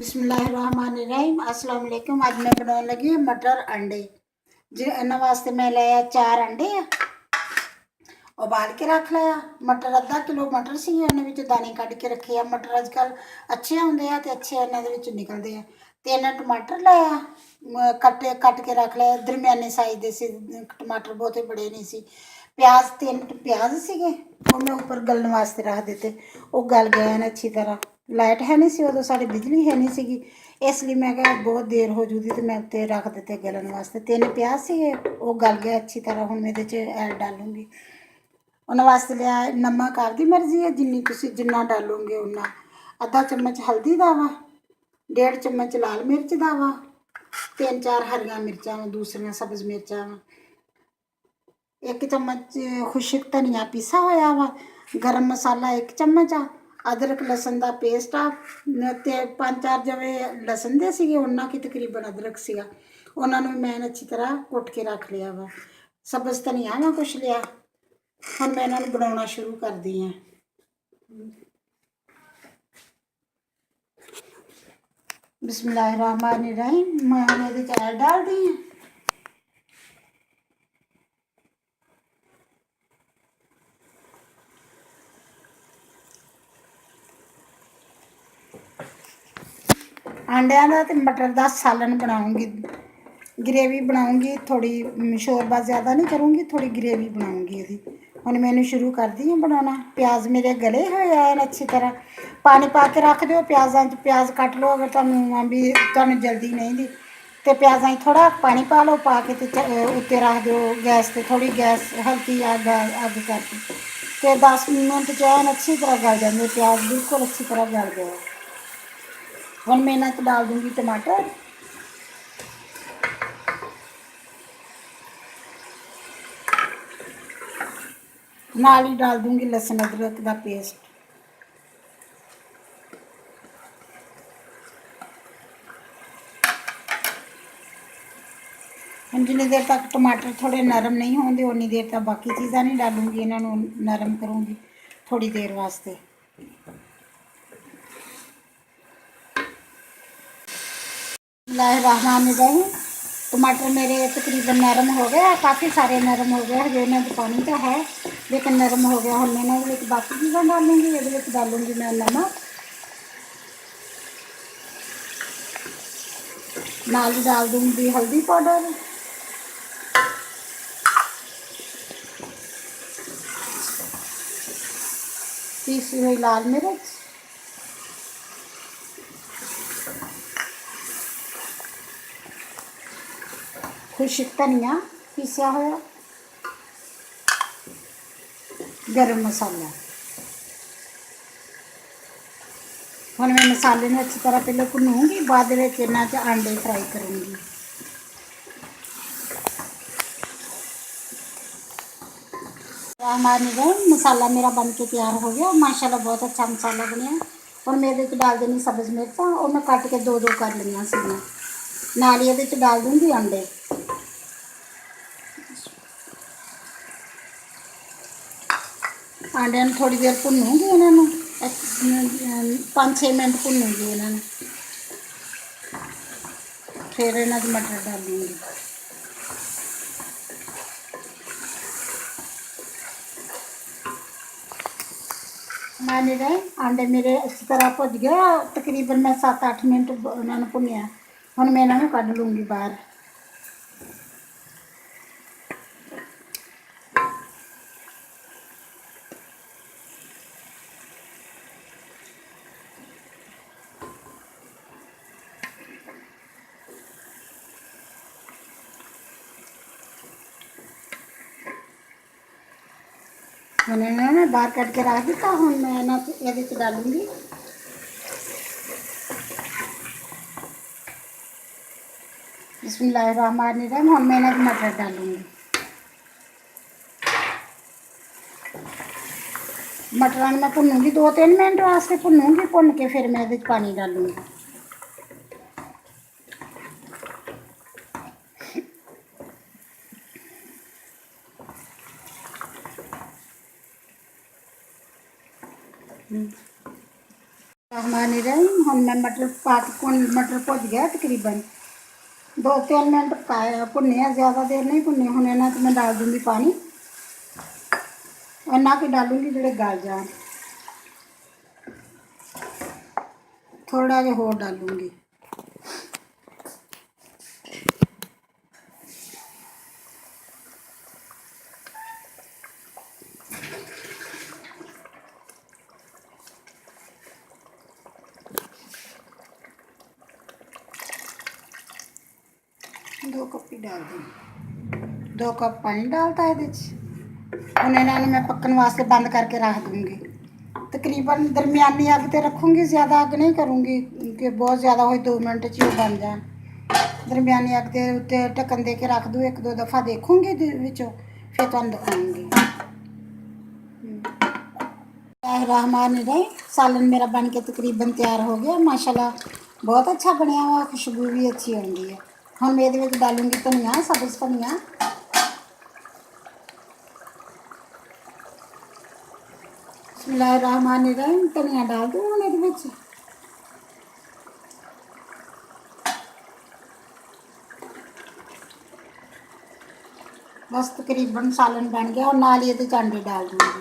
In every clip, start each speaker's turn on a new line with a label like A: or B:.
A: बिस्मिल्लाहिर्रहमानिर्रहीम अस्सलाम वालेकुम। अज मैं बनाने लगी मटर अंडे। इन्होंने वास्ते मैं लिया 4 अंडे उबाल के रख लिया। मटर अद्धा किलो मटर सी उन्होंने दाने कढ़ के रखे आ। मटर अजकल अच्छे होंगे आ ते अच्छे इन्होंने निकलते हैं। 3 टमाटर लिया कट के रख लिया। दरम्याने साइज दे सी टमाटर, बहुते बड़े नहीं सी। प्याज 3 प्याज सीगे वो मैं उपर गलन वास्ते रख दिते। वो गल गए हैं अच्छी तरह। लाइट है नहीं सी उदों, साड़ी बिजली है नहीं सी, इसलिए मैं क्या बहुत देर हो जूगी तो मैं उत्ते रख दिते गलन वास्ते। 3 प्याज सीगे वो गल गए अच्छी तरह। हुण मैं ऐड डालूंगी। उन्होंने वास्ते लिया नमक आपकी मर्जी है जिन्नी तुसीं जिन्ना डालोगे उन्ना। आधा चम्मच हल्दी दा वा, 1.5 चम्मच लाल मिर्च दा वा, 3-4 हरियां मिर्चां दूसरियां सब्ज़ मिर्चां, 1 चम्मच खुश्क धनिया पीसा होया वा, गरम मसाला 1 चम्मच आ, अदरक लसन का पेस्ट आ ते 5-4 जवे लसन दे सीगे उन्ना की तकरीबन अदरक सीगा। उन्होंने मैं अच्छी तरह कुट के रख लिया वा। सब्ज़ धनिया मैं कुछ लिया। हुण मैं इन्होंने बनाना शुरू कर दी हाँ। बिस्मिल्लाहिर्रहमानिर्रहीम। मैं ये ऐड डाल दी है। अंडिया का तो मटर का सालन बनाऊँगी, ग्रेवी बनाऊँगी थोड़ी। शोरबा ज़्यादा नहीं करूँगी, थोड़ी ग्रेवी बनाऊँगी यदि। हुण मैंने शुरू कर दी है बनाना। प्याज मेरे गले हुए आए अच्छी तरह। पानी पा के रख दो प्याज़ों च, प्याज कट लो अगर तुहानूं भी तुहानूं जल्दी नहीं दी तो प्याज़ों थोड़ा पानी पा लो, पा के उत्ते रख दो गैस पर। थोड़ी गैस हल्की अग करके तो 10 मिनट च अच्छी तरह गल जाएंगे प्याज, बिल्कुल अच्छी तरह गल गए। हुण मैं इन्हां डाल दूँगी टमाटर, नाल ही डाल दूँगी लहसुन अदरक का पेस्ट। हम जिन्नी देर तक टमाटर थोड़े नरम नहीं होंगे उन्नी देर तक बाकी चीज़ां नहीं डालूंगी, इन्हों नरम करूँगी थोड़ी देर वास्ते। बिस्मिल्लाहिर्रहमानिर्रहीम। टमाटर मेरे तकरीबन नरम हो गया, काफ़ी सारे नरम हो गए। हजे इन्होंने पानी तो है लेकिन नरम हो गया। हम मैं इन्होंने बाकी चीज़ां डालूंगी। ये डालूंगी मैं नमक, नाल ही डाल दूँगी हल्दी पाउडर, पीसी हुई लाल मिर्च, खुश्क धनिया पीसिया होया, गरम मसाला। हुण मैं मसाले में अच्छी तरह पहले भुनूंगी, बाद में इन्हां च अंडे फ्राई करूँगी। हमारे मसाला मेरा बन के तैयार हो गया माशाल्लाह, बहुत अच्छा मसाला बनया। और मैं ये डाल देनी सब्ज़ मिर्चा, और मैं कट के 2-2 कर लिया सी। नाल ही ये डाल दूँगी अंडे। आंडिया थोड़ी देर भुनूंगी, इन्होंने 5-6 मिनट भुनूंगी इन्होंने, फिर इन्हों मटर डालूंगी। मैंने रहे आंडे मेरे अच्छी तरह भुज गए, तकरीबन मैं 7-8 मिनट उन्होंने भुनिया। हुण मैं इन्हों कढ़ लूँगी बाहर। हुण इन्होंने बाहर कट के रख दिता। हुण मैं ये डालूँगी बिस्मिल्लाहिर्रहमानिर्रहीम। हुण मैं इन्हों मटर डालूँगी। मटरां मैं भुनूंगी 2-3 मिनट वास्ते भुनूंगी, भुन के फिर मैं ये पानी डालूँगी। रहमानिर्रहीम। हम मैं मटर पा के मटर भुज गया तकरीबन 2-3 मिनट पकाया भुने, ज़्यादा देर नहीं भुने। हुण इन्हां च मैं डाल दूँगी पानी, इन्ना कि डालूँगी जिहड़े गल जाण, थोड़ा जिहा होर डालूँगी। दो कप ही डाल दूँ, 2 कप पानी डालता है। हुण इन्हां नूं मैं पकन वास्ते बंद करके रख दूँगी। तकरीबन दरमियानी अग ते रखूँगी, ज़्यादा अग नहीं करूँगी कि बहुत ज़्यादा हो 2 मिनट च ही बन जाए। दरमियानी अग ते उत्ते ढक्कन दे के रख दूँ, 1-2 दफ़ा देखूँगी विचों, फिर तुहानूं दिखाऊँगी। रहमान रहीम, सालन मेरा बन के तकरीबन तैयार हो गया माशाल्लाह, बहुत अच्छा बनया हुआ, खुशबू भी अच्छी आती है। हम मैं ये डालूँगी धनिया, सब्ज़ धनिया। बिस्मिल्लाहिर्रहमानिर्रहीम, धनिया डाल दूँ हूँ ये। बस तकरीबन सालन बन गया और नाल ये अंडे डाल दूँगी।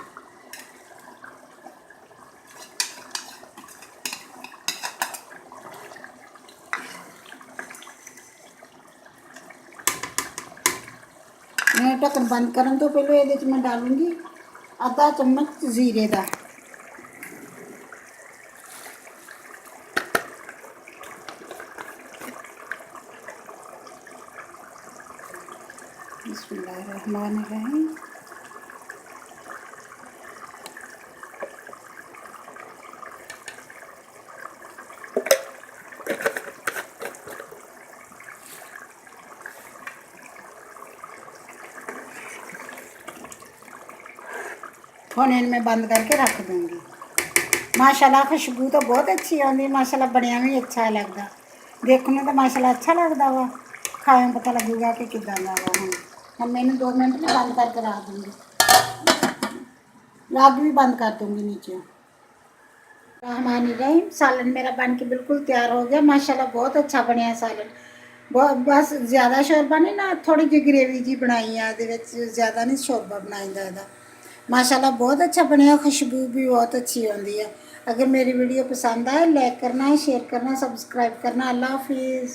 A: मैं ढक्कन बंद करने तो पहले ये मैं डालूँगी आधा चम्मच जीरे का। बिस्मिल्लाहिर्रहमानिर्रहीम। हुण इन्हें मैं बंद करके रख दूँगी। माशाल्लाह खुशबू तो बहुत अच्छी आती, माशाल्लाह बनया भी अच्छा लगता, देखने तो माशाल्लाह अच्छा लगता वा, खाए पता लगेगा कि किदा दा वा। हम मैंने 2 मिनट में बंद करके रख दूँगी, अग भी बंद कर दूँगी नीचे। रहमानिर्रहीम, सालन मेरा बन के बिल्कुल तैयार हो गया माशाल्लाह, बहुत अच्छा बनया सालन। बहुत बस ज़्यादा शोरबा नहीं ना, थोड़ी जी ग्रेवी जी बनाई है, ज़्यादा नहीं शोरबा बनाईदा इहदा। माशाल्लाह बहुत अच्छा बनया, खुशबू भी बहुत अच्छी आती है। अगर मेरी वीडियो पसंद आए लाइक करना है, शेयर करना, सब्सक्राइब करना। अल्लाह हाफिज़।